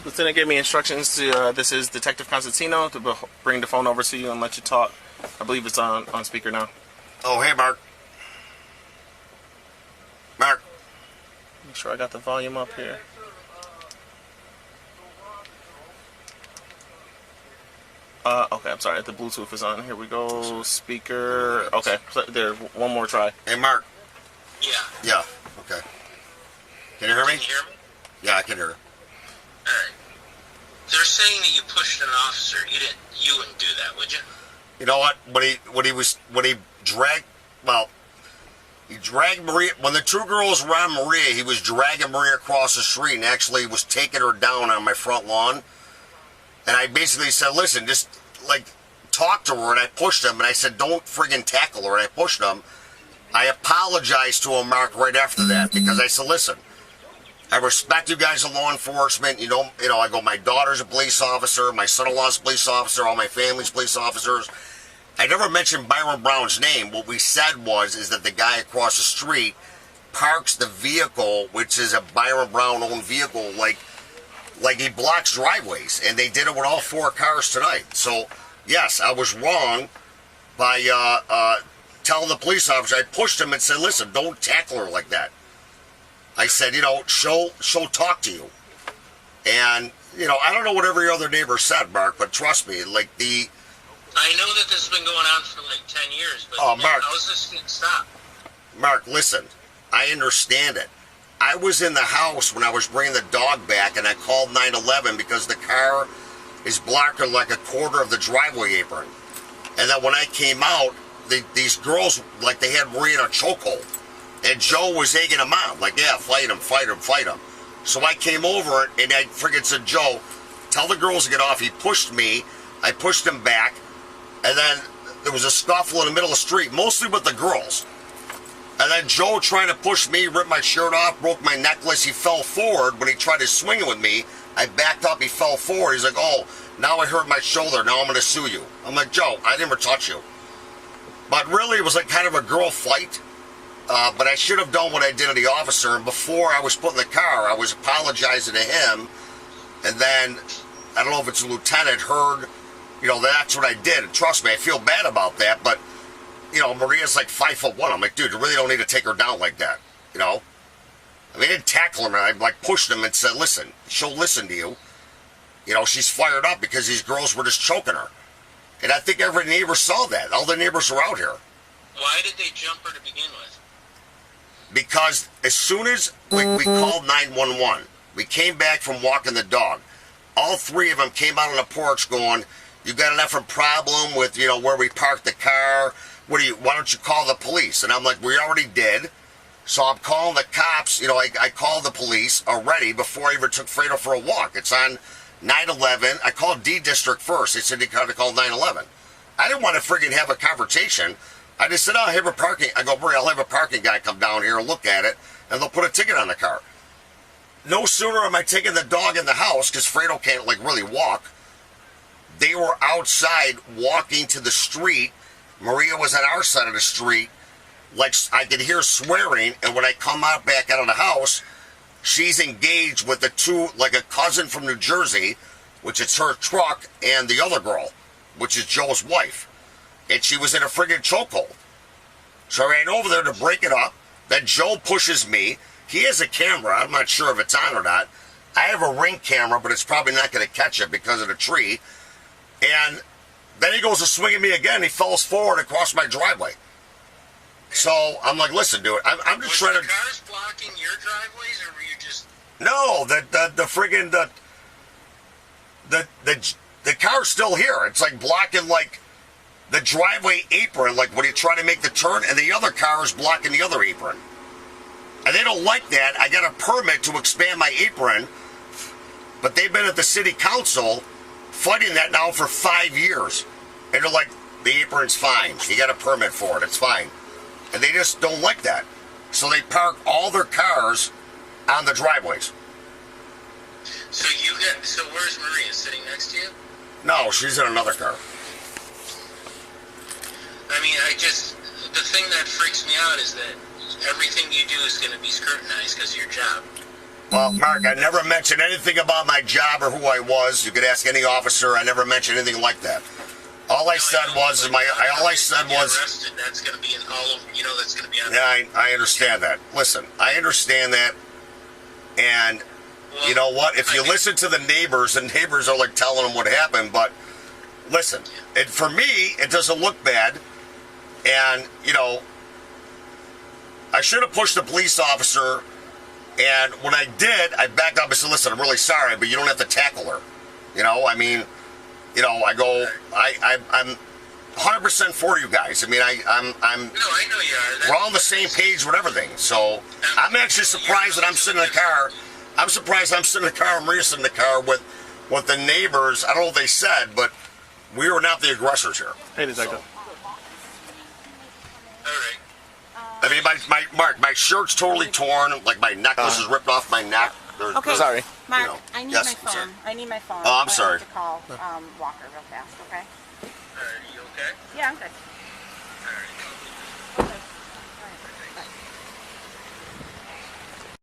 Lieutenant gave me instructions to, this is Detective Constantino, to bring the phone over to you and let you talk. I believe it's on speaker now. Oh, hey, Mark. Mark. Make sure I got the volume up here. Okay, I'm sorry. The Bluetooth is on. Here we go. Speaker. Okay, there. One more try. Hey, Mark. Yeah. Yeah. Okay. Can you hear me? Can you hear me? Yeah, I can hear. Alright. They're saying that you pushed an officer. You wouldn't do that, would you? You know what? When he dragged Maria. When the two girls were on Maria, he was dragging Maria across the street and actually was taking her down on my front lawn. And I basically said, listen, just, talk to her. And I pushed him. And I said, don't friggin' tackle her. And I pushed him. I apologized to him, Mark, right after that. Because I said, listen, I respect you guys in law enforcement. You know, I go, my daughter's a police officer. My son-in-law's a police officer. All my family's police officers. I never mentioned Byron Brown's name. What we said is that the guy across the street parks the vehicle, which is a Byron Brown-owned vehicle, like he blocks driveways, and they did it with all four cars tonight. So, yes, I was wrong by telling the police officer. I pushed him and said, listen, don't tackle her like that. I said, she'll talk to you. And, I don't know what every other neighbor said, Mark, but trust me, I know that this has been going on for 10 years, but Mark, how is this going to stop? Mark, listen, I understand it. I was in the house when I was bringing the dog back, and I called 911 because the car is blocking like a quarter of the driveway apron. And then when I came out, these girls, they had Maria in a chokehold. And Joe was egging them on, yeah, fight him, fight him, fight him. So I came over, and I friggin' said, Joe, tell the girls to get off. He pushed me. I pushed him back. And then there was a scuffle in the middle of the street, mostly with the girls. And then Joe, trying to push me, ripped my shirt off, broke my necklace. He fell forward. When he tried to swing it with me, I backed up. He fell forward. He's like, oh, now I hurt my shoulder. Now I'm going to sue you. I'm like, Joe, I never touched you. But really, it was kind of a girl fight. But I should have done what I did to the officer. And before I was put in the car, I was apologizing to him. And then, I don't know if it's a lieutenant, heard, that's what I did. And trust me, I feel bad about that. But, Maria's 5'1". I'm like, dude, you really don't need to take her down like that. I didn't tackle him. I pushed him and said, listen, she'll listen to you. She's fired up because these girls were just choking her. And I think every neighbor saw that. All the neighbors were out here. Why did they jump her to begin with? Because as soon as we called 911, we came back from walking the dog. All three of them came out on the porch going, you got an effing problem with, where we parked the car. Why don't you call the police? And I'm like, we already did. So I'm calling the cops. I called the police already before I even took Fredo for a walk. It's on 911. I called D District first. They said they had to call 911. I didn't want to friggin' have a confrontation. I just said, I'll have a parking. I go, Marie, I'll have a parking guy come down here and look at it, and they'll put a ticket on the car. No sooner am I taking the dog in the house, because Fredo can't, really walk. They were outside walking to the street. Maria was on our side of the street. I could hear swearing, and when I come back out of the house, she's engaged with the two, a cousin from New Jersey, which is her truck, and the other girl, which is Joe's wife. And she was in a friggin' chokehold. So I ran over there to break it up. Then Joe pushes me. He has a camera. I'm not sure if it's on or not. I have a Ring camera, but it's probably not going to catch it because of the tree. And then he goes to swing at me again. He falls forward across my driveway. So I'm like, listen, dude, I'm just trying to... Was the cars blocking your driveways, or were you just... No, the friggin' the car's still here. It's blocking the driveway apron, when you try to make the turn, and the other car is blocking the other apron. And they don't like that. I got a permit to expand my apron, but they've been at the city council fighting that now for 5 years. And they're like, the apron's fine. You got a permit for it. It's fine. And they just don't like that. So they park all their cars on the driveways. So where's Maria? Sitting next to you? No, she's in another car. The thing that freaks me out is that everything you do is going to be scrutinized because of your job. Well, Mark, I never mentioned anything about my job or who I was. You could ask any officer. I never mentioned anything like that. All I said was arrested. That's going to be in all of, that's going to be on. Yeah, I understand that. Listen, I understand that. And you know what? If you listen to the neighbors are like telling them what happened. But listen, for me, it doesn't look bad. And, I should have pushed the police officer. And when I did, I backed up and said, listen, I'm really sorry, but you don't have to tackle her. I go, I'm 100% for you guys. I mean, I'm. No, I know you are. We're all on the same page with everything. So I'm actually surprised that I'm sitting in the car. I'm surprised I'm sitting in the car. And Maria's sitting in the car with the neighbors. I don't know what they said, but we were not the aggressors here. Hey, detective. All right. I mean, my shirt's totally torn. Like my necklace is ripped off my neck. Okay. Sorry. Mark, I need Yes, my phone. sorry. I need my phone. Oh, I'm I sorry. need to call Walker real fast, okay? Are you okay? Yeah, I'm good.